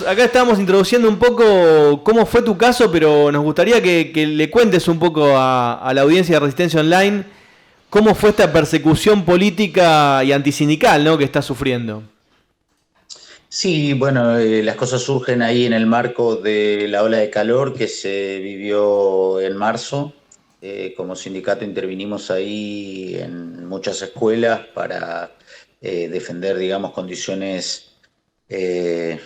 acá estábamos introduciendo un poco cómo fue tu caso, pero nos gustaría que le cuentes un poco a la audiencia de Resistencia Online cómo fue esta persecución política y antisindical, ¿no?, que estás sufriendo. Sí, bueno, las cosas surgen ahí en el marco de la ola de calor que se vivió en marzo. Como sindicato intervinimos ahí en muchas escuelas para defender, digamos, condiciones eh,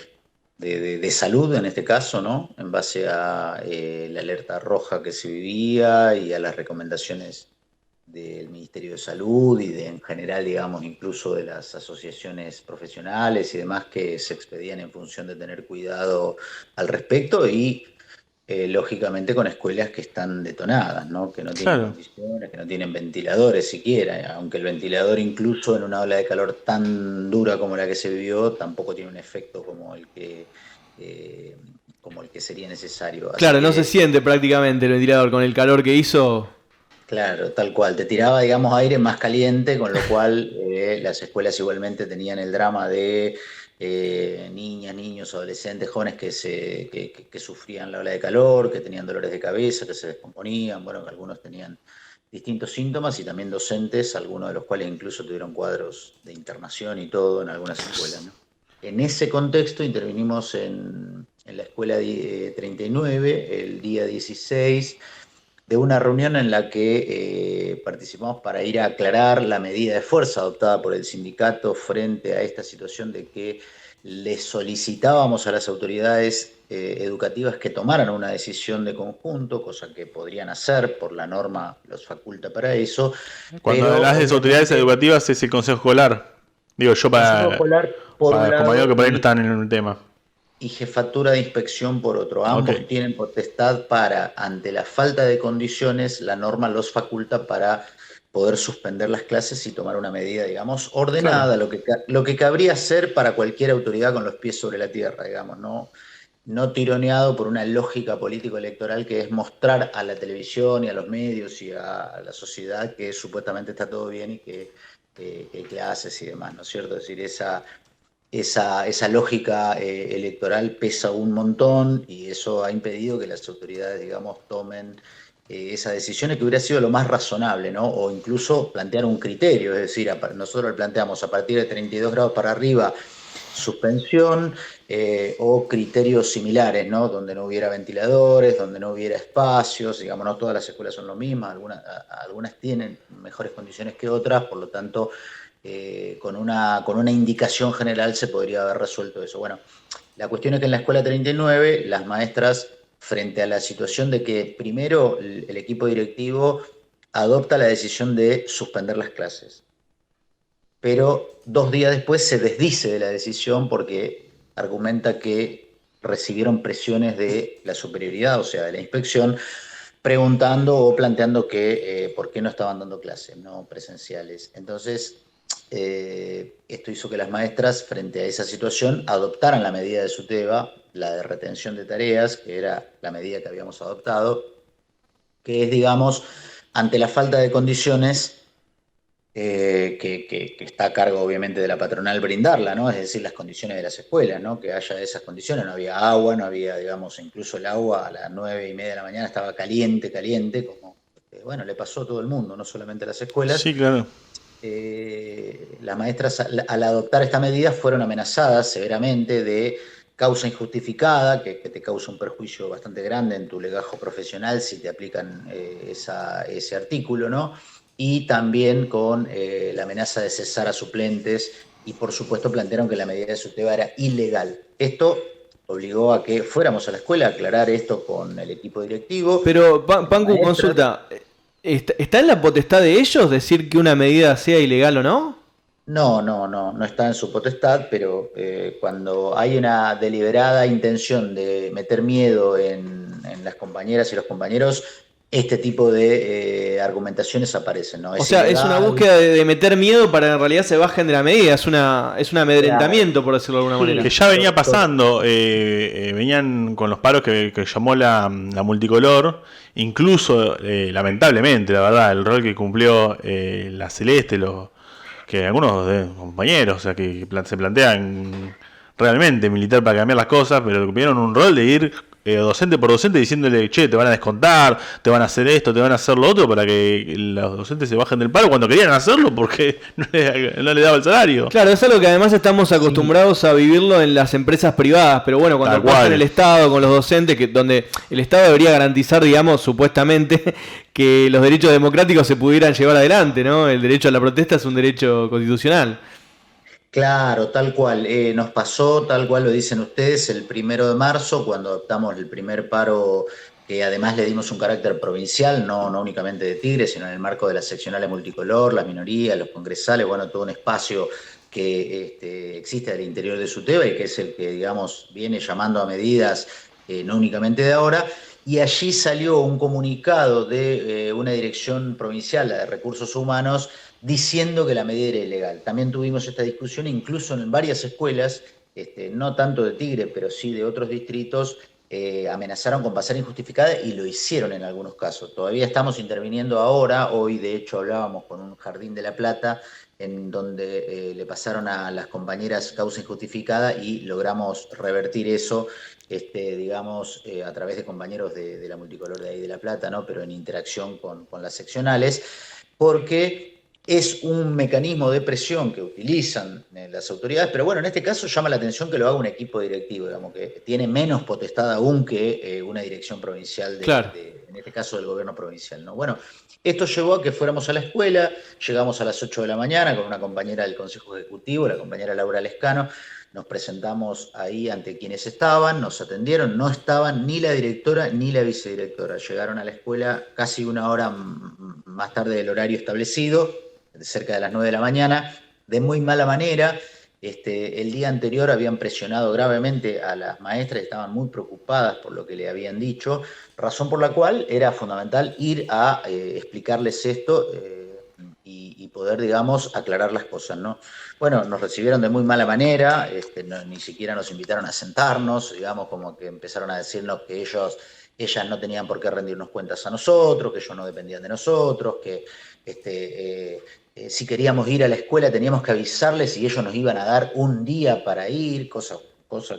de salud en este caso, ¿no? En base a la alerta roja que se vivía y a las recomendaciones del Ministerio de Salud y de en general, digamos, incluso de las asociaciones profesionales y demás que se expedían en función de tener cuidado al respecto y lógicamente con escuelas que están detonadas, ¿no? Que no tienen Claro. condiciones, que no tienen ventiladores siquiera, aunque el ventilador incluso en una ola de calor tan dura como la que se vivió tampoco tiene un efecto eh, como el que sería necesario. Así Claro, no se que siente prácticamente el ventilador con el calor que hizo. claro, tal cual. Te tiraba, digamos, aire más caliente, con lo cual las escuelas igualmente tenían el drama de niñas, niños, adolescentes, jóvenes que sufrían la ola de calor, que tenían dolores de cabeza, que se descomponían, bueno, que algunos tenían distintos síntomas y también docentes, algunos de los cuales incluso tuvieron cuadros de internación y todo en algunas escuelas, ¿no? En ese contexto intervinimos en la escuela 39 el día 16 de una reunión en la que participamos para ir a aclarar la medida de fuerza adoptada por el sindicato frente a esta situación de que le solicitábamos a las autoridades educativas que tomaran una decisión de conjunto, cosa que podrían hacer, por la norma los faculta para eso, Cuando pero hablas de autoridades obviamente educativas es el Consejo Escolar. Digo yo Consejo Escolar por para un los compañeros lado que por ahí no están en el tema. y jefatura de inspección por otro. Ok, Ambos tienen potestad para, ante la falta de condiciones, la norma los faculta para poder suspender las clases y tomar una medida, digamos, claro. ordenada, lo que cabría hacer para cualquier autoridad con los pies sobre la tierra, digamos, no tironeado por una lógica político-electoral que es mostrar a la televisión y a los medios y a la sociedad que supuestamente está todo bien y que hay clases y demás, ¿no es cierto? Es decir, esa lógica electoral pesa un montón y eso ha impedido que las autoridades, digamos, tomen esa decisión que hubiera sido lo más razonable, ¿no? O incluso plantear un criterio, es decir, nosotros le planteamos a partir de 32 grados para arriba suspensión o criterios similares, ¿no? Donde no hubiera ventiladores, donde no hubiera espacios, digamos, no todas las escuelas son lo mismas, algunas tienen mejores condiciones que otras, por lo tanto con una indicación general se podría haber resuelto eso. Bueno, la cuestión es que en la escuela 39 las maestras, frente a la situación de que primero el equipo directivo adopta la decisión de suspender las clases, pero 2 días después se desdice de la decisión porque argumenta que recibieron presiones de la superioridad, o sea, de la inspección, preguntando o planteando que por qué no estaban dando clases no presenciales. Entonces, esto hizo que las maestras, frente a esa situación, adoptaran la medida de SUTEBA, la de retención de tareas, que era la medida que habíamos adoptado, que es, digamos, ante la falta de condiciones, que está a cargo obviamente de la patronal brindarla, ¿no? Es decir, las condiciones de las escuelas, ¿no? Que haya esas condiciones, no había agua, no había, digamos, incluso el agua a las 9:30 de la mañana estaba caliente, caliente, como, bueno, le pasó a todo el mundo, no solamente a las escuelas. Sí, claro. Las maestras al adoptar esta medida fueron amenazadas severamente de causa injustificada, que te causa un perjuicio bastante grande en tu legajo profesional si te aplican ese artículo, ¿no? Y también con la amenaza de cesar a suplentes y por supuesto plantearon que la medida de SUTEBA era ilegal. Esto obligó a que fuéramos a la escuela a aclarar esto con el equipo directivo. Pero, Las Pancu, maestras, consulta. ¿Está en la potestad de ellos decir que una medida sea ilegal o no? no está en su potestad, pero cuando hay una deliberada intención de meter miedo en las compañeras y los compañeros, este tipo de argumentaciones aparecen, ¿no? O Es sea, es una ilegal, búsqueda de meter miedo para que en realidad se bajen de la medida. Es un claro, amedrentamiento, por decirlo de alguna sí, Que manera. ya venía pasando, venían con los paros que llamó la multicolor, incluso lamentablemente, la verdad, el rol que cumplió la Celeste, que algunos compañeros, o sea, que se plantean realmente militar para cambiar las cosas, pero tuvieron un rol de ir docente por docente diciéndole, che, te van a descontar, te van a hacer esto, te van a hacer lo otro, para que los docentes se bajen del palo cuando querían hacerlo porque no le daba el salario. Claro, es algo que además estamos acostumbrados a vivirlo en las empresas privadas, pero bueno, cuando pasa en el Estado con los docentes, donde el Estado debería garantizar, digamos, supuestamente, que los derechos democráticos se pudieran llevar adelante, ¿no? El derecho a la protesta es un derecho constitucional. Claro, tal cual. Nos pasó, tal cual lo dicen ustedes, el 1 de marzo, cuando adoptamos el primer paro, que además le dimos un carácter provincial, no únicamente de Tigre, sino en el marco de las seccionales multicolor, las minorías, los congresales, bueno, todo un espacio que existe al interior de SUTEBA y que es el que, digamos, viene llamando a medidas, no únicamente de ahora. Y allí salió un comunicado de una dirección provincial, la de Recursos Humanos, diciendo que la medida era ilegal. También tuvimos esta discusión incluso en varias escuelas, no tanto de Tigre, pero sí de otros distritos, amenazaron con pasar injustificada y lo hicieron en algunos casos. Todavía estamos interviniendo ahora, hoy de hecho hablábamos con un jardín de La Plata, en donde le pasaron a las compañeras causa injustificada y logramos revertir eso, digamos, a través de compañeros de la multicolor de ahí de La Plata, ¿no? Pero en interacción con las seccionales, porque es un mecanismo de presión que utilizan las autoridades, pero bueno, en este caso llama la atención que lo haga un equipo directivo, digamos, que tiene menos potestad aún que una dirección provincial, Claro. en este caso del gobierno provincial, ¿no? Bueno, esto llevó a que fuéramos a la escuela, llegamos a las 8 de la mañana con una compañera del Consejo Ejecutivo, la compañera Laura Lescano, nos presentamos ahí ante quienes estaban, nos atendieron, no estaban ni la directora ni la vicedirectora, llegaron a la escuela casi una hora más tarde del horario establecido, cerca de las 9 de la mañana, de muy mala manera. El día anterior habían presionado gravemente a las maestras, estaban muy preocupadas por lo que le habían dicho, razón por la cual era fundamental ir a explicarles esto y poder, digamos, aclarar las cosas, ¿no? Bueno, nos recibieron de muy mala manera, ni siquiera nos invitaron a sentarnos, digamos, como que empezaron a decirnos que ellas no tenían por qué rendirnos cuentas a nosotros, que ellos no dependían de nosotros, que si queríamos ir a la escuela teníamos que avisarles y ellos nos iban a dar un día para ir, cosa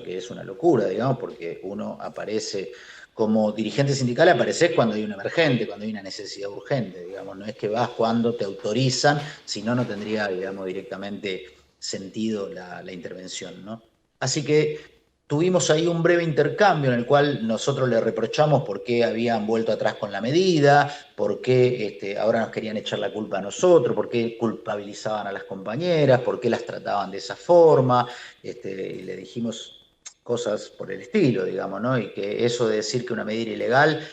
que es una locura, digamos, porque uno aparece como dirigente sindical, apareces cuando hay un emergente, cuando hay una necesidad urgente, digamos, no es que vas cuando te autorizan, si no, no tendría, digamos, directamente sentido la intervención, ¿no? Así que tuvimos ahí un breve intercambio en el cual nosotros le reprochamos por qué habían vuelto atrás con la medida, por qué ahora nos querían echar la culpa a nosotros, por qué culpabilizaban a las compañeras, por qué las trataban de esa forma, y le dijimos cosas por el estilo, digamos, ¿no? Y que eso de decir que una medida era ilegal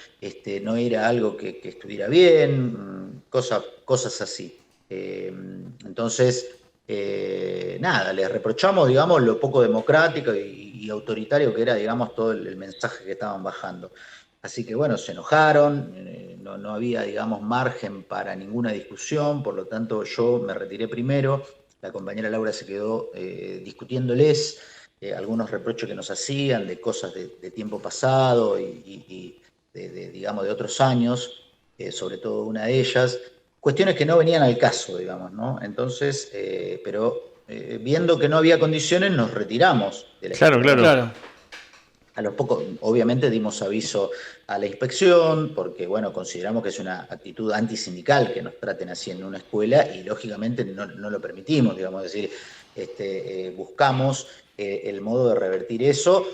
no era algo que estuviera bien, cosas así. Entonces, nada, les reprochamos, digamos, lo poco democrático y autoritario que era, digamos, todo el mensaje que estaban bajando. Así que, bueno, se enojaron, no había, digamos, margen para ninguna discusión, por lo tanto yo me retiré primero, la compañera Laura se quedó discutiéndoles algunos reproches que nos hacían de cosas de tiempo pasado y digamos, de otros años, sobre todo una de ellas, cuestiones que no venían al caso, digamos, ¿no? Entonces, pero viendo que no había condiciones, nos retiramos de la escuela. Claro. A los pocos, obviamente, dimos aviso a la inspección, porque, bueno, consideramos que es una actitud antisindical que nos traten así en una escuela y, lógicamente, no lo permitimos, digamos, es decir, buscamos el modo de revertir eso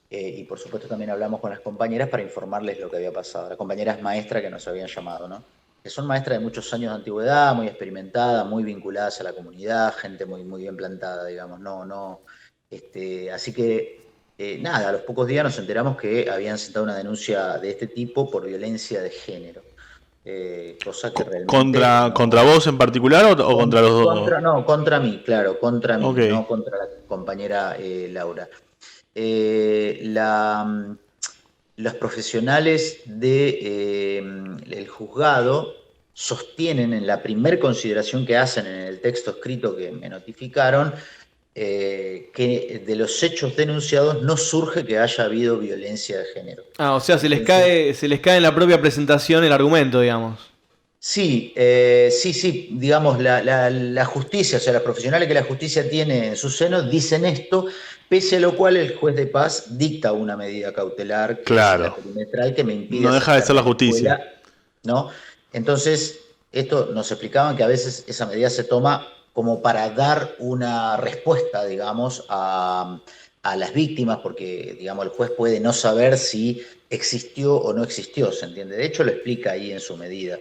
y, por supuesto, también hablamos con las compañeras para informarles lo que había pasado, las compañeras maestras que nos habían llamado, ¿no? Que son maestras de muchos años de antigüedad, muy experimentadas, muy vinculadas a la comunidad, gente muy, muy bien plantada, digamos, así que, nada, a los pocos días nos enteramos que habían sentado una denuncia de este tipo por violencia de género, cosa que realmente... ¿Contra vos en particular o contra los dos? No, contra mí, claro, contra mí, Okay. no contra la compañera Laura. Los profesionales del juzgado sostienen en la primer consideración que hacen en el texto escrito que me notificaron que de los hechos denunciados no surge que haya habido violencia de género. O sea, se les cae en la propia presentación el argumento, digamos. Sí, digamos, la justicia, o sea, los profesionales que la justicia tiene en su seno dicen esto, pese a lo cual el juez de paz dicta una medida cautelar, que Claro. es la perimetral, que me impide No deja de ser la acercarme a justicia. escuela, ¿no? Entonces, esto nos explicaban que a veces esa medida se toma como para dar una respuesta, digamos, a las víctimas, porque, digamos, el juez puede no saber si existió o no existió, ¿se entiende? De hecho, lo explica ahí en su medida.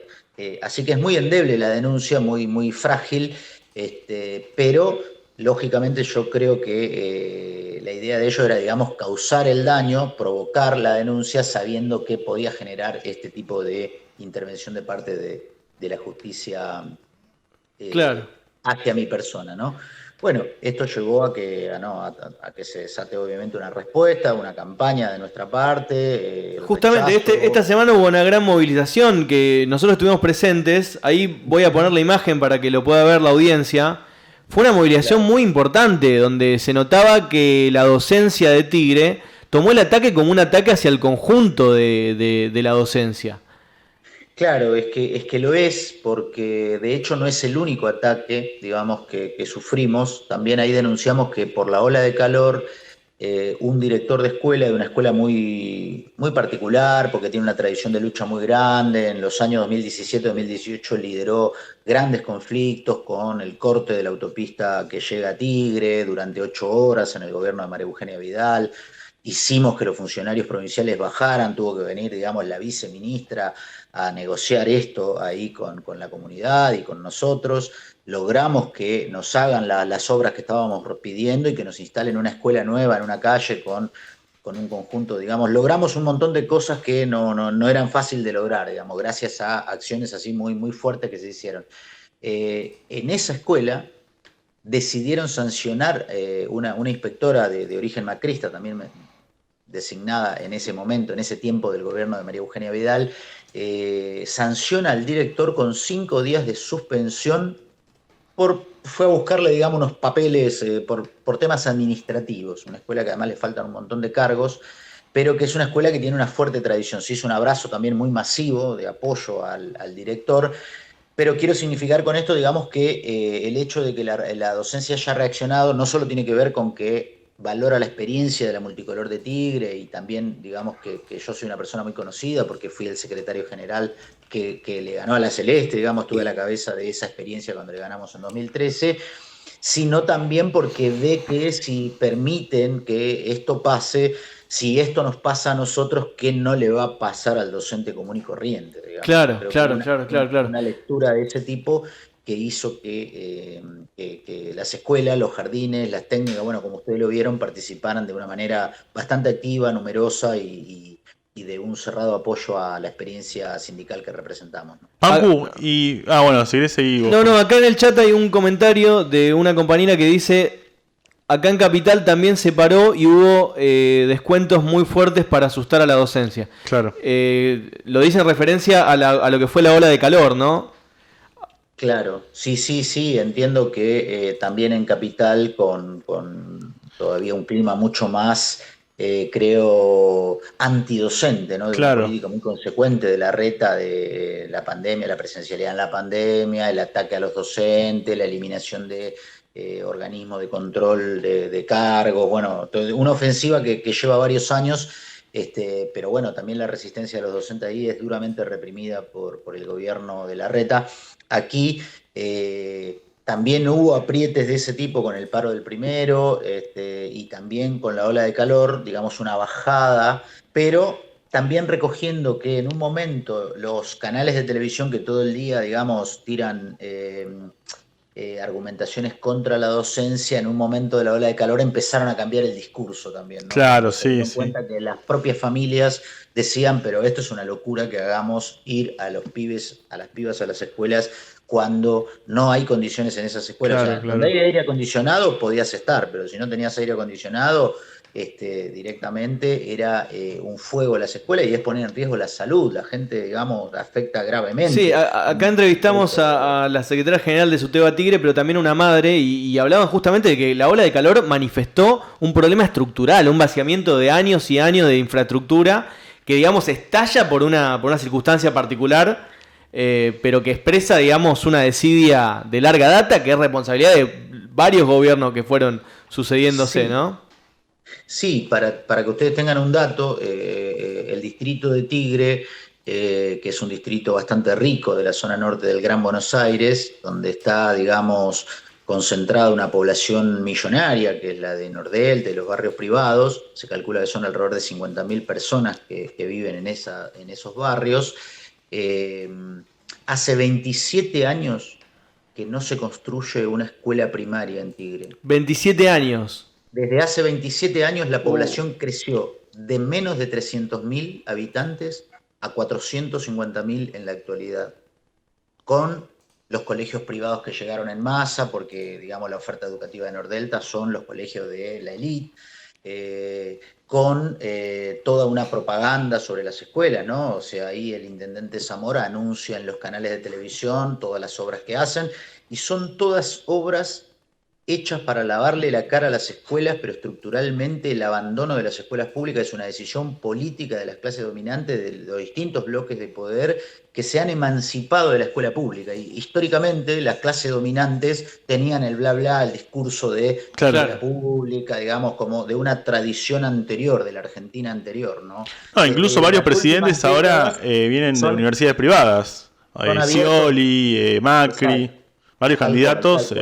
Así que es muy endeble la denuncia, muy, muy frágil, pero lógicamente yo creo que la idea de ello era, digamos, causar el daño, provocar la denuncia, sabiendo que podía generar este tipo de intervención de parte de la justicia Claro. hacia mi persona, ¿no? Bueno, esto llevó a que se desate obviamente una respuesta, una campaña de nuestra parte. Justamente esta semana hubo una gran movilización que nosotros estuvimos presentes. Ahí voy a poner la imagen para que lo pueda ver la audiencia. Fue una movilización muy importante donde se notaba que la docencia de Tigre tomó el ataque como un ataque hacia el conjunto de la docencia. Claro, es que lo es, porque de hecho no es el único ataque, digamos, que sufrimos. También ahí denunciamos que por la ola de calor, un director de escuela, de una escuela muy, muy particular, porque tiene una tradición de lucha muy grande, en los años 2017-2018 lideró grandes conflictos con el corte de la autopista que llega a Tigre durante 8 horas en el gobierno de María Eugenia Vidal. Hicimos que los funcionarios provinciales bajaran, tuvo que venir, digamos, la viceministra a negociar esto ahí con la comunidad y con nosotros. Logramos que nos hagan las obras que estábamos pidiendo y que nos instalen una escuela nueva en una calle con un conjunto, digamos. Logramos un montón de cosas que no eran fácil de lograr, digamos, gracias a acciones así muy, muy fuertes que se hicieron. En esa escuela decidieron sancionar una inspectora de origen macrista, también designada en ese momento, en ese tiempo del gobierno de María Eugenia Vidal, sanciona al director con 5 días de suspensión fue a buscarle, digamos, unos papeles por temas administrativos, una escuela que además le faltan un montón de cargos, pero que es una escuela que tiene una fuerte tradición. Se hizo un abrazo también muy masivo de apoyo al director, pero quiero significar con esto, digamos, que el hecho de que la docencia haya reaccionado no solo tiene que ver con que valora la experiencia de la multicolor de Tigre y también, digamos, que yo soy una persona muy conocida porque fui el secretario general que le ganó a la Celeste, digamos, estuve a la cabeza de esa experiencia cuando le ganamos en 2013, sino también porque ve que si permiten que esto pase, si esto nos pasa a nosotros, ¿qué no le va a pasar al docente común y corriente? Digamos? Claro. Una lectura de ese tipo que hizo que las escuelas, los jardines, las técnicas, bueno, como ustedes lo vieron, participaran de una manera bastante activa, numerosa y de un cerrado apoyo a la experiencia sindical que representamos, ¿no? Pancu, bueno, si querés seguir vos. No, acá en el chat hay un comentario de una compañera que dice: acá en Capital también se paró y hubo descuentos muy fuertes para asustar a la docencia. Claro. Lo dice en referencia a lo que fue la ola de calor, ¿no? Claro, sí, entiendo que también en Capital con todavía un clima mucho más, creo, antidocente, ¿no? De Claro. una política muy consecuente de la reta de la pandemia, la presencialidad en la pandemia, el ataque a los docentes, la eliminación de organismos de control de cargos, bueno, una ofensiva que lleva varios años. Pero bueno, también la resistencia de los docentes ahí es duramente reprimida por el gobierno de la reta. Aquí también hubo aprietes de ese tipo con el paro del primero y también con la ola de calor, digamos una bajada, pero también recogiendo que en un momento los canales de televisión que todo el día, digamos, tiran argumentaciones contra la docencia, en un momento de la ola de calor empezaron a cambiar el discurso también, ¿no? Claro, Se dieron sí. cuenta que las propias familias decían, pero esto es una locura que hagamos ir a los pibes, a las pibas a las escuelas cuando no hay condiciones en esas escuelas. Claro, o sea, donde hay aire acondicionado podías estar, pero si no tenías aire acondicionado, directamente era un fuego a las escuelas y es poner en riesgo la salud. La gente, digamos, afecta gravemente. Sí, acá entrevistamos a la secretaria general de Suteba Tigre, pero también una madre, y hablaban justamente de que la ola de calor manifestó un problema estructural, un vaciamiento de años y años de infraestructura que, digamos, estalla por una circunstancia particular, pero que expresa, digamos, una desidia de larga data que es responsabilidad de varios gobiernos que fueron sucediéndose, Sí. ¿no? Sí, para que ustedes tengan un dato, el distrito de Tigre, que es un distrito bastante rico de la zona norte del Gran Buenos Aires, donde está, digamos, concentrada una población millonaria, que es la de Nordelta, de los barrios privados, se calcula que son alrededor de 50.000 personas que viven en esos barrios. Eh, Hace 27 años que no se construye una escuela primaria en Tigre. 27 años. Desde hace 27 años la población creció de menos de 300.000 habitantes a 450.000 en la actualidad, con los colegios privados que llegaron en masa, porque digamos la oferta educativa de Nordelta son los colegios de la élite, con toda una propaganda sobre las escuelas, ¿no? O sea, ahí el intendente Zamora anuncia en los canales de televisión todas las obras que hacen, y son todas obras hechas para lavarle la cara a las escuelas, pero estructuralmente el abandono de las escuelas públicas es una decisión política de las clases dominantes, de los distintos bloques de poder que se han emancipado de la escuela pública. Y históricamente las clases dominantes tenían el bla bla, el discurso de escuela pública, digamos, como de una tradición anterior, de la Argentina anterior, ¿no? No, incluso varios presidentes ahora vienen de universidades privadas. Scioli, Macri, varios candidatos.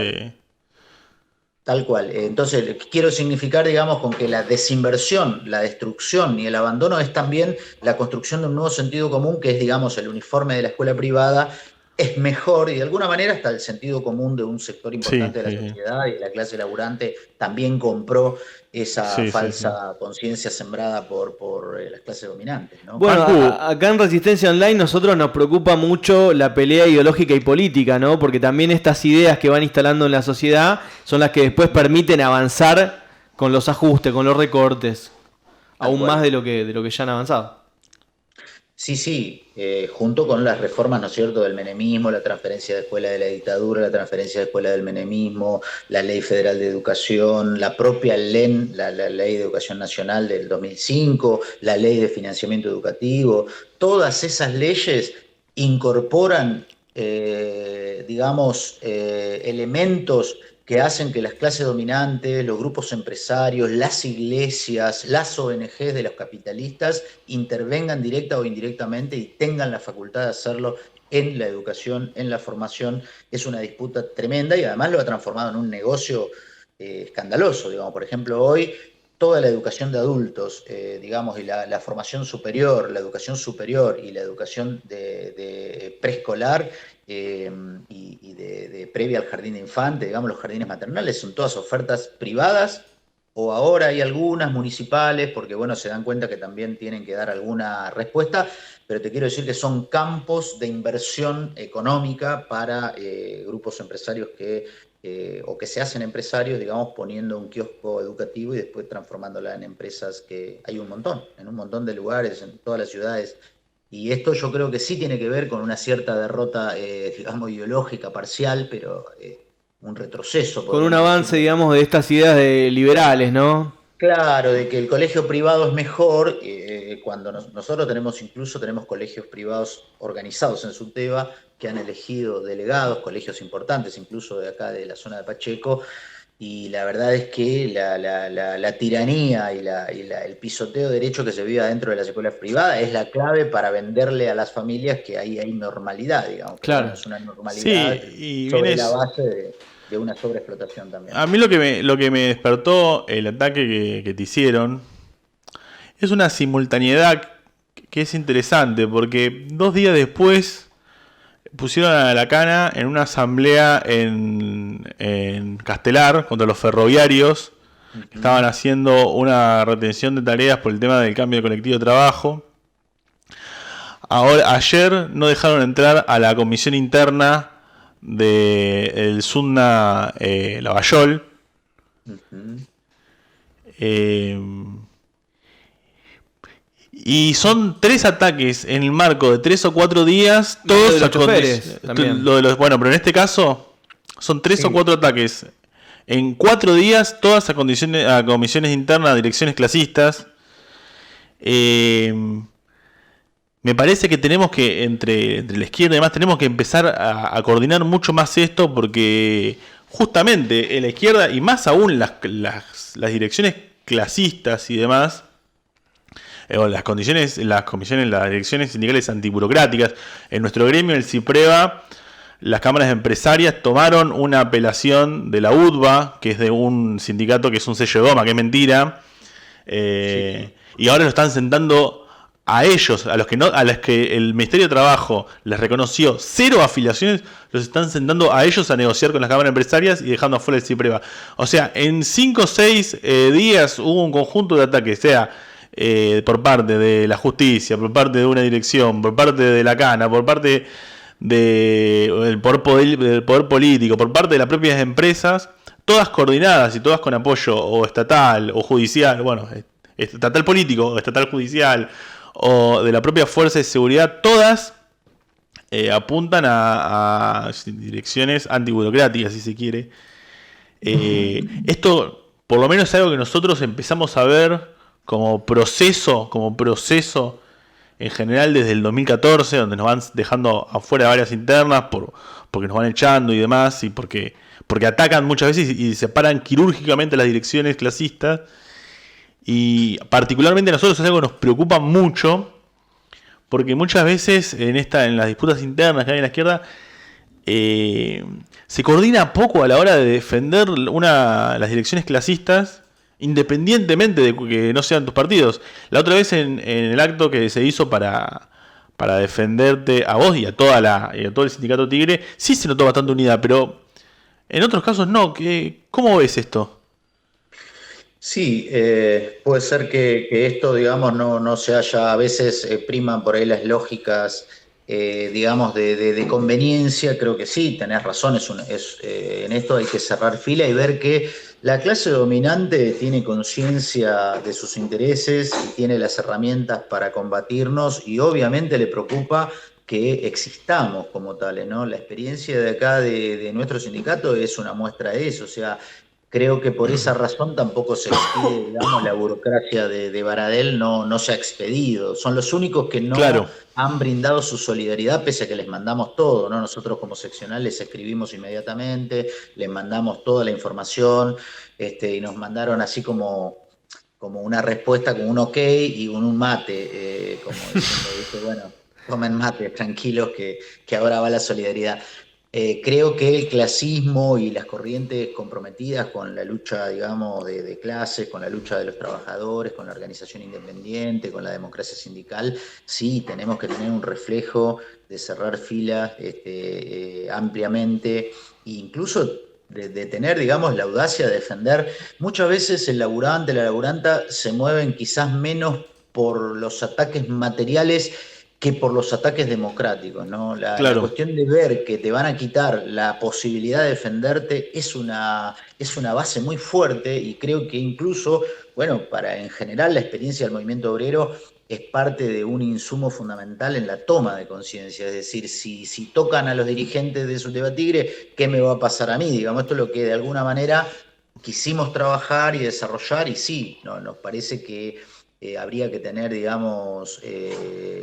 Tal cual. Entonces, quiero significar, digamos, con que la desinversión, la destrucción y el abandono es también la construcción de un nuevo sentido común, que es, digamos, el uniforme de la escuela privada es mejor, y de alguna manera hasta el sentido común de un sector importante de la sociedad y de la clase laburante también compró esa falsa conciencia sembrada por las clases dominantes, ¿no? Bueno, acá en Resistencia Online nosotros nos preocupa mucho la pelea ideológica y política, ¿no? Porque también estas ideas que van instalando en la sociedad son las que después permiten avanzar con los ajustes, con los recortes, aún más de lo que ya han avanzado. Sí, junto con las reformas, ¿no es cierto?, del menemismo, la transferencia de escuela de la dictadura, la transferencia de escuela del menemismo, la Ley Federal de Educación, la propia LEN, la Ley de Educación Nacional del 2005, la Ley de Financiamiento Educativo, todas esas leyes incorporan, elementos que hacen que las clases dominantes, los grupos empresarios, las iglesias, las ONGs de los capitalistas intervengan directa o indirectamente y tengan la facultad de hacerlo en la educación, en la formación. Es una disputa tremenda y además lo ha transformado en un negocio escandaloso. Digamos, por ejemplo, hoy toda la educación de adultos, y la formación superior, la educación superior y la educación de preescolar, y de previa al jardín de infante, digamos, los jardines maternales, son todas ofertas privadas, o ahora hay algunas municipales, porque bueno, se dan cuenta que también tienen que dar alguna respuesta, pero te quiero decir que son campos de inversión económica para grupos empresarios o que se hacen empresarios, digamos, poniendo un kiosco educativo y después transformándola en empresas, que hay un montón, en un montón de lugares, en todas las ciudades. Y esto yo creo que sí tiene que ver con una cierta derrota, ideológica parcial, pero un retroceso. Con un avance, digamos, de estas ideas liberales, ¿no? Claro, de que el colegio privado es mejor, cuando nosotros tenemos colegios privados organizados en SUTEBA que han elegido delegados, colegios importantes, incluso de acá de la zona de Pacheco, y la verdad es que la tiranía y el pisoteo de derecho que se vive dentro de las escuelas privadas es la clave para venderle a las familias que ahí hay normalidad, digamos. Claro. Es una normalidad sobre la base de una sobreexplotación también. A mí lo que me despertó el ataque que te hicieron es una simultaneidad que es interesante, porque 2 días después pusieron a la cana en una asamblea en Castelar contra los ferroviarios que estaban haciendo una retención de tareas por el tema del cambio de colectivo de trabajo. Ayer no dejaron entrar a la comisión interna del SUNA Lavallol. Y son 3 ataques en el marco de 3 o 4 días, todos bueno, pero en este caso son 3 o 4 ataques en 4 días, todas a comisiones internas, direcciones clasistas. Me parece que tenemos que, entre la izquierda y demás, tenemos que empezar a coordinar mucho más esto, porque justamente en la izquierda, y más aún las direcciones clasistas y demás, o las direcciones sindicales antiburocráticas. En nuestro gremio, el CIPREVA, las cámaras empresarias tomaron una apelación de la UTBA, que es de un sindicato que es un sello de goma, que es mentira, y ahora lo están sentando a ellos, a los que el Ministerio de Trabajo les reconoció 0 afiliaciones, los están sentando a ellos a negociar con las cámaras empresarias y dejando afuera el CIPREVA. O sea, en 5 o 6 días hubo un conjunto de ataques, sea por parte de la justicia, por parte de una dirección, por parte de la CANA, por parte del poder político, por parte de las propias empresas, todas coordinadas y todas con apoyo o estatal o judicial, bueno, estatal político o estatal judicial o de la propia fuerza de seguridad, todas apuntan a direcciones antiburocráticas, si se quiere. Esto, por lo menos, es algo que nosotros empezamos a ver como proceso en general desde el 2014, donde nos van dejando afuera varias internas porque nos van echando y demás, y porque atacan muchas veces y separan quirúrgicamente las direcciones clasistas. Y particularmente a nosotros es algo que nos preocupa mucho, porque muchas veces en las disputas internas que hay en la izquierda se coordina poco a la hora de defender las direcciones clasistas, independientemente de que no sean tus partidos. La otra vez en el acto que se hizo para defenderte a vos y a todo el sindicato Tigre, sí se notó bastante unidad, pero en otros casos no. ¿Cómo ves esto? Sí, puede ser que esto, digamos, no se haya, a veces priman por ahí las lógicas, digamos, de conveniencia. Creo que sí, tenés razón, en esto hay que cerrar fila y ver que la clase dominante tiene conciencia de sus intereses y tiene las herramientas para combatirnos, y obviamente le preocupa que existamos como tales, ¿no? La experiencia de acá de nuestro sindicato es una muestra de eso. O sea, creo que por esa razón tampoco se expide, digamos, la burocracia de Baradel no se ha expedido. Son los únicos que no han brindado su solidaridad, pese a que les mandamos todo, ¿no? Nosotros como seccional les escribimos inmediatamente, les mandamos toda la información, y nos mandaron así como una respuesta, con un ok y un mate, como diciendo, bueno, tomen mate, tranquilos, que ahora va la solidaridad. Creo que el clasismo y las corrientes comprometidas con la lucha, digamos, de clases, con la lucha de los trabajadores, con la organización independiente, con la democracia sindical, sí, tenemos que tener un reflejo de cerrar filas ampliamente, e incluso de tener, digamos, la audacia de defender. Muchas veces el laburante, la laburanta se mueven quizás menos por los ataques materiales que por los ataques democráticos, ¿no? La cuestión de ver que te van a quitar la posibilidad de defenderte es una base muy fuerte, y creo que incluso, bueno, en general la experiencia del movimiento obrero es parte de un insumo fundamental en la toma de conciencia. Es decir, si tocan a los dirigentes de Subdeva Tigre, ¿qué me va a pasar a mí? Digamos, esto es lo que de alguna manera quisimos trabajar y desarrollar, y sí, nos parece que habría que tener, digamos,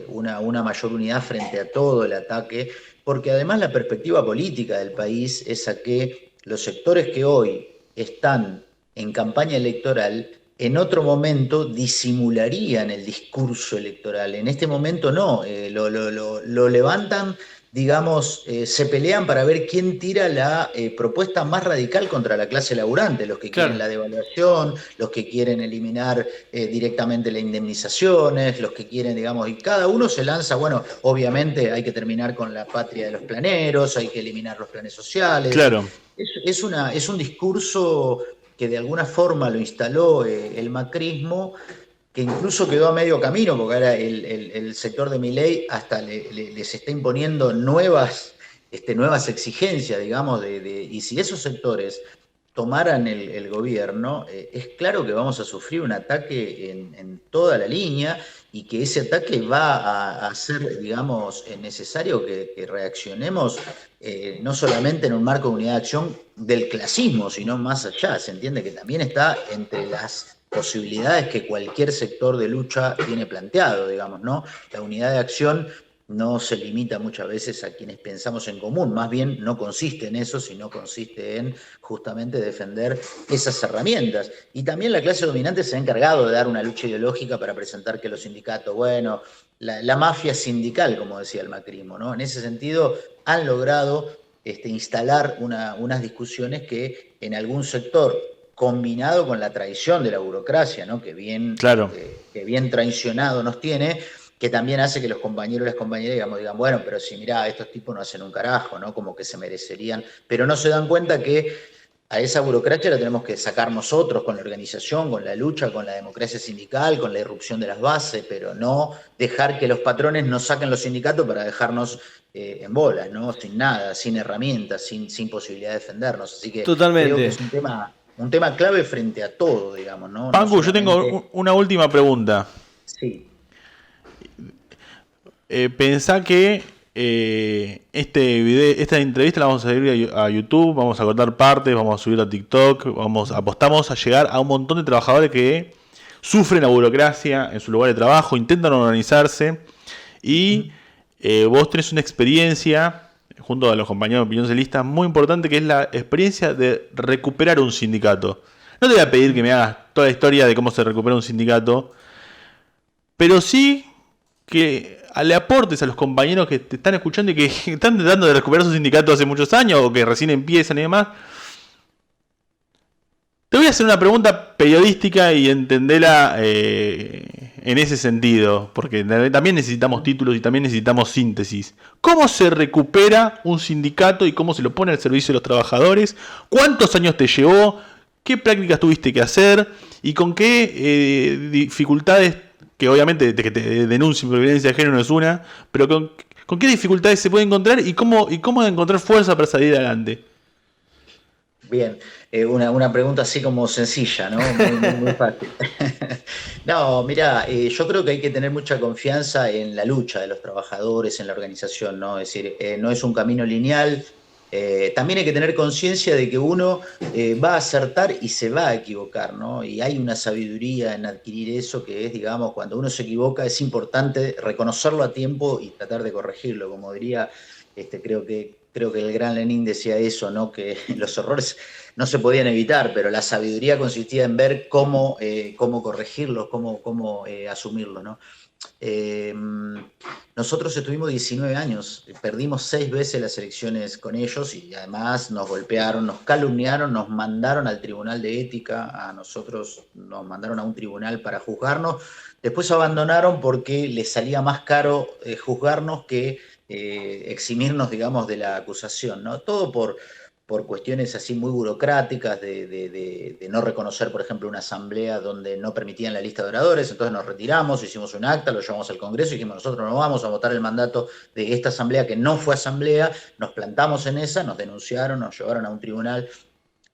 una mayor unidad frente a todo el ataque, porque además la perspectiva política del país es a que los sectores que hoy están en campaña electoral en otro momento disimularían el discurso electoral. En este momento no, lo levantan, digamos, se pelean para ver quién tira la propuesta más radical contra la clase laburante, los que quieren la devaluación, los que quieren eliminar directamente las indemnizaciones, los que quieren, digamos, y cada uno se lanza, bueno, obviamente hay que terminar con la patria de los planeros, hay que eliminar los planes sociales. Claro. Es un discurso que de alguna forma lo instaló el macrismo, que incluso quedó a medio camino, porque ahora el sector de Milei hasta les está imponiendo nuevas exigencias, digamos, y si esos sectores tomaran el gobierno, es claro que vamos a sufrir un ataque en toda la línea, y que ese ataque va a ser, digamos, necesario que reaccionemos no solamente en un marco de unidad de acción del clasismo, sino más allá. Se entiende que también está entre las posibilidades que cualquier sector de lucha tiene planteado, digamos, ¿no? La unidad de acción no se limita muchas veces a quienes pensamos en común, más bien no consiste en eso, sino consiste en justamente defender esas herramientas. Y también la clase dominante se ha encargado de dar una lucha ideológica para presentar que los sindicatos, bueno, la mafia sindical, como decía el macrismo, ¿no? En ese sentido han logrado instalar unas discusiones que en algún sector, combinado con la traición de la burocracia, ¿no? que bien traicionado nos tiene, que también hace que los compañeros y las compañeras digan, bueno, pero si mirá, estos tipos no hacen un carajo, ¿no? Como que se merecerían, pero no se dan cuenta que a esa burocracia la tenemos que sacar nosotros con la organización, con la lucha, con la democracia sindical, con la irrupción de las bases, pero no dejar que los patrones nos saquen los sindicatos para dejarnos en bolas, ¿no? Sin nada, sin herramientas, sin posibilidad de defendernos. Así que Totalmente. creo que es un tema clave frente a todo, digamos, ¿no? Pancu, yo tengo una última pregunta. Sí. Pensá que esta entrevista la vamos a subir a YouTube, vamos a cortar partes, vamos a subir a TikTok, apostamos a llegar a un montón de trabajadores que sufren la burocracia en su lugar de trabajo, intentan organizarse y vos tenés una experiencia junto a los compañeros de Opinión Celista muy importante, que es la experiencia de recuperar un sindicato. No te voy a pedir que me hagas toda la historia de cómo se recupera un sindicato, pero sí que le aportes a los compañeros que te están escuchando y que están tratando de recuperar su sindicato hace muchos años o que recién empiezan y demás. Te voy a hacer una pregunta periodística y entendela en ese sentido, porque también necesitamos títulos y también necesitamos síntesis. ¿Cómo se recupera un sindicato y cómo se lo pone al servicio de los trabajadores? ¿Cuántos años te llevó? ¿Qué prácticas tuviste que hacer? ¿Y con qué dificultades? Que obviamente que te denuncien por violencia de género no es una, pero ¿con qué dificultades se puede encontrar y cómo encontrar fuerza para salir adelante? Bien, una pregunta así como sencilla, ¿no? Muy fácil. No, mira, yo creo que hay que tener mucha confianza en la lucha de los trabajadores, en la organización, ¿no? Es decir, no es un camino lineal. También hay que tener conciencia de que uno va a acertar y se va a equivocar, ¿no? Y hay una sabiduría en adquirir eso que es, digamos, cuando uno se equivoca es importante reconocerlo a tiempo y tratar de corregirlo. Como diría, creo que el gran Lenin decía eso, ¿no? Que los errores no se podían evitar, pero la sabiduría consistía en ver cómo corregirlos, cómo asumirlos, ¿no? Nosotros estuvimos 19 años, perdimos 6 veces las elecciones con ellos y además nos golpearon, nos calumniaron, nos mandaron al tribunal de ética, a nosotros nos mandaron a un tribunal para juzgarnos, después abandonaron porque les salía más caro juzgarnos que eximirnos, digamos, de la acusación, ¿no? Todo por cuestiones así muy burocráticas de no reconocer, por ejemplo, una asamblea donde no permitían la lista de oradores, entonces nos retiramos, hicimos un acta, lo llevamos al Congreso y dijimos, nosotros no vamos a votar el mandato de esta asamblea que no fue asamblea, nos plantamos en esa, nos denunciaron, nos llevaron a un tribunal,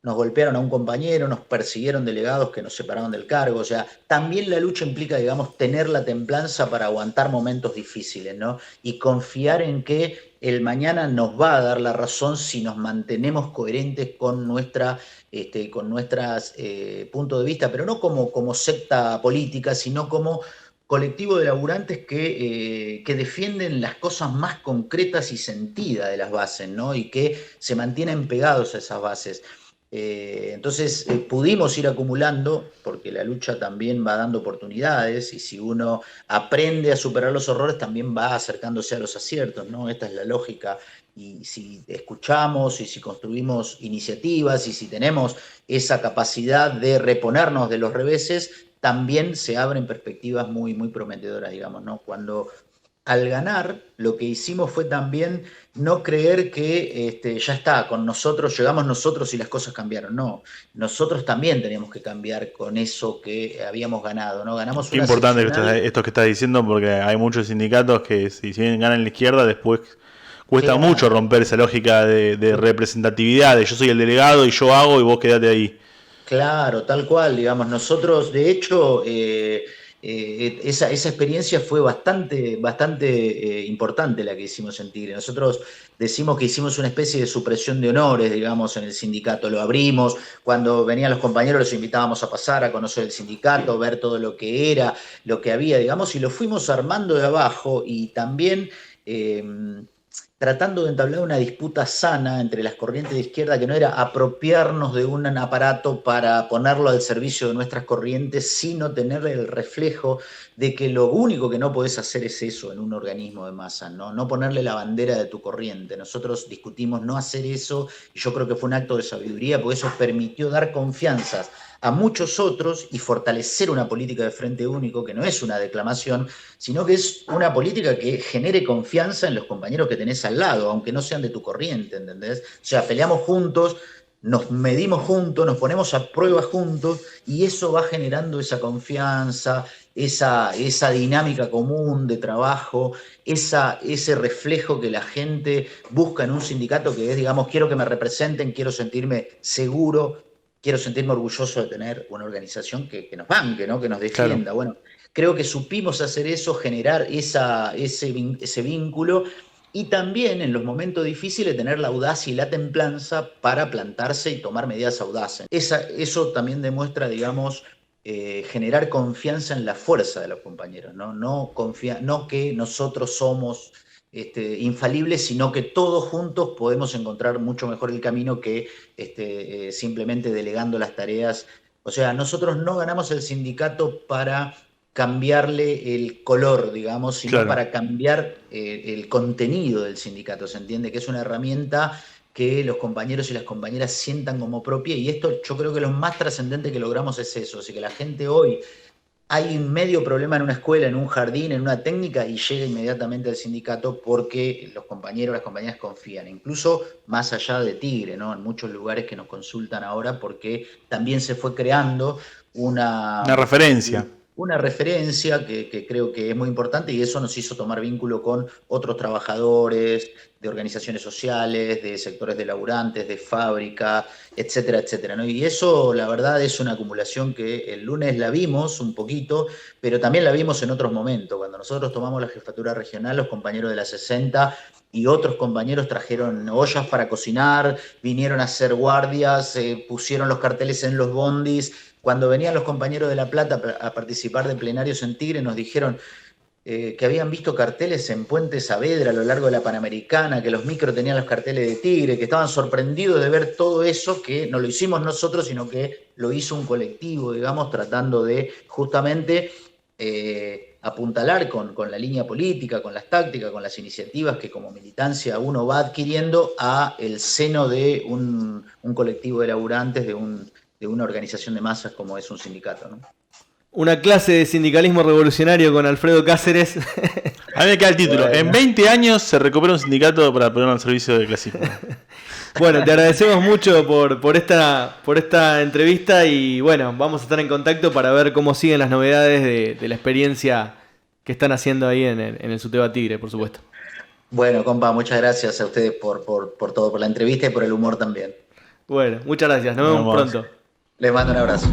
nos golpearon a un compañero, nos persiguieron delegados que nos separaron del cargo, o sea, también la lucha implica, digamos, tener la templanza para aguantar momentos difíciles, ¿no? Y confiar en que el mañana nos va a dar la razón si nos mantenemos coherentes con nuestras puntos de vista, pero no como secta política, sino como colectivo de laburantes que defienden las cosas más concretas y sentidas de las bases, ¿no? Y que se mantienen pegados a esas bases. Entonces pudimos ir acumulando, porque la lucha también va dando oportunidades y si uno aprende a superar los errores también va acercándose a los aciertos, ¿no? Esta es la lógica. Y si escuchamos y si construimos iniciativas y si tenemos esa capacidad de reponernos de los reveses, también se abren perspectivas muy, muy prometedoras, digamos, ¿no? Cuando al ganar, lo que hicimos fue también no creer que ya está, con nosotros, llegamos nosotros y las cosas cambiaron. No, nosotros también teníamos que cambiar con eso que habíamos ganado, ¿no? Ganamos Qué importante esto que estás diciendo, porque hay muchos sindicatos que si bien ganan la izquierda, después cuesta mucho romper esa lógica de representatividad, de yo soy el delegado y yo hago y vos quedate ahí. Claro, tal cual, digamos, nosotros, de hecho, esa experiencia fue bastante importante la que hicimos en Tigre. Nosotros decimos que hicimos una especie de supresión de honores, digamos, en el sindicato. Lo abrimos, cuando venían los compañeros los invitábamos a pasar a conocer el sindicato, ver todo lo que era, lo que había, digamos, y lo fuimos armando de abajo y también tratando de entablar una disputa sana entre las corrientes de izquierda, que no era apropiarnos de un aparato para ponerlo al servicio de nuestras corrientes, sino tener el reflejo de que lo único que no podés hacer es eso en un organismo de masa, no ponerle la bandera de tu corriente. Nosotros discutimos no hacer eso, y yo creo que fue un acto de sabiduría, porque eso permitió dar confianza a muchos otros y fortalecer una política de frente único, que no es una declamación, sino que es una política que genere confianza en los compañeros que tenés al lado, aunque no sean de tu corriente, ¿entendés? O sea, peleamos juntos, nos medimos juntos, nos ponemos a prueba juntos, y eso va generando esa confianza, esa dinámica común de trabajo, ese reflejo que la gente busca en un sindicato, que es, digamos, quiero que me representen, quiero sentirme seguro, quiero sentirme orgulloso de tener una organización que nos banque, ¿no? Que nos defienda. Claro. Bueno, creo que supimos hacer eso, generar ese vínculo, y también en los momentos difíciles tener la audacia y la templanza para plantarse y tomar medidas audaces. Eso también demuestra, digamos, generar confianza en la fuerza de los compañeros, ¿no? No que nosotros somos infalibles, sino que todos juntos podemos encontrar mucho mejor el camino que simplemente delegando las tareas. O sea, nosotros no ganamos el sindicato para cambiarle el color, digamos, sino para cambiar el contenido del sindicato. Se entiende que es una herramienta que los compañeros y las compañeras sientan como propia, y esto yo creo que lo más trascendente que logramos es eso. Así que la gente hoy, hay un medio problema en una escuela, en un jardín, en una técnica, y llega inmediatamente al sindicato porque los compañeros, las compañeras confían, incluso más allá de Tigre, ¿no? En muchos lugares que nos consultan ahora, porque también se fue creando una referencia. Una referencia que creo que es muy importante, y eso nos hizo tomar vínculo con otros trabajadores, de organizaciones sociales, de sectores de laburantes, de fábrica, etcétera, etcétera, ¿no? Y eso, la verdad, es una acumulación que el lunes la vimos un poquito, pero también la vimos en otros momentos. Cuando nosotros tomamos la jefatura regional, los compañeros de la 60 y otros compañeros trajeron ollas para cocinar, vinieron a hacer guardias, pusieron los carteles en los bondis. Cuando venían los compañeros de La Plata a participar de plenarios en Tigre, nos dijeron que habían visto carteles en Puente Saavedra a lo largo de la Panamericana, que los micros tenían los carteles de Tigre, que estaban sorprendidos de ver todo eso, que no lo hicimos nosotros, sino que lo hizo un colectivo, digamos, tratando de justamente apuntalar con la línea política, con las tácticas, con las iniciativas que como militancia uno va adquiriendo a el seno de un colectivo de laburantes, de una organización de masas como es un sindicato, ¿no? Una clase de sindicalismo revolucionario con Alfredo Cáceres. A mí me queda el título. Bueno. En 20 años se recupera un sindicato para ponerlo al servicio del clasismo. Bueno, te agradecemos mucho por esta entrevista, y bueno, vamos a estar en contacto para ver cómo siguen las novedades de la experiencia que están haciendo ahí en el Suteba Tigre, por supuesto. Bueno, compa, muchas gracias a ustedes por todo, por la entrevista y por el humor también. Bueno, muchas gracias. Nos vemos pronto. Les mando un abrazo.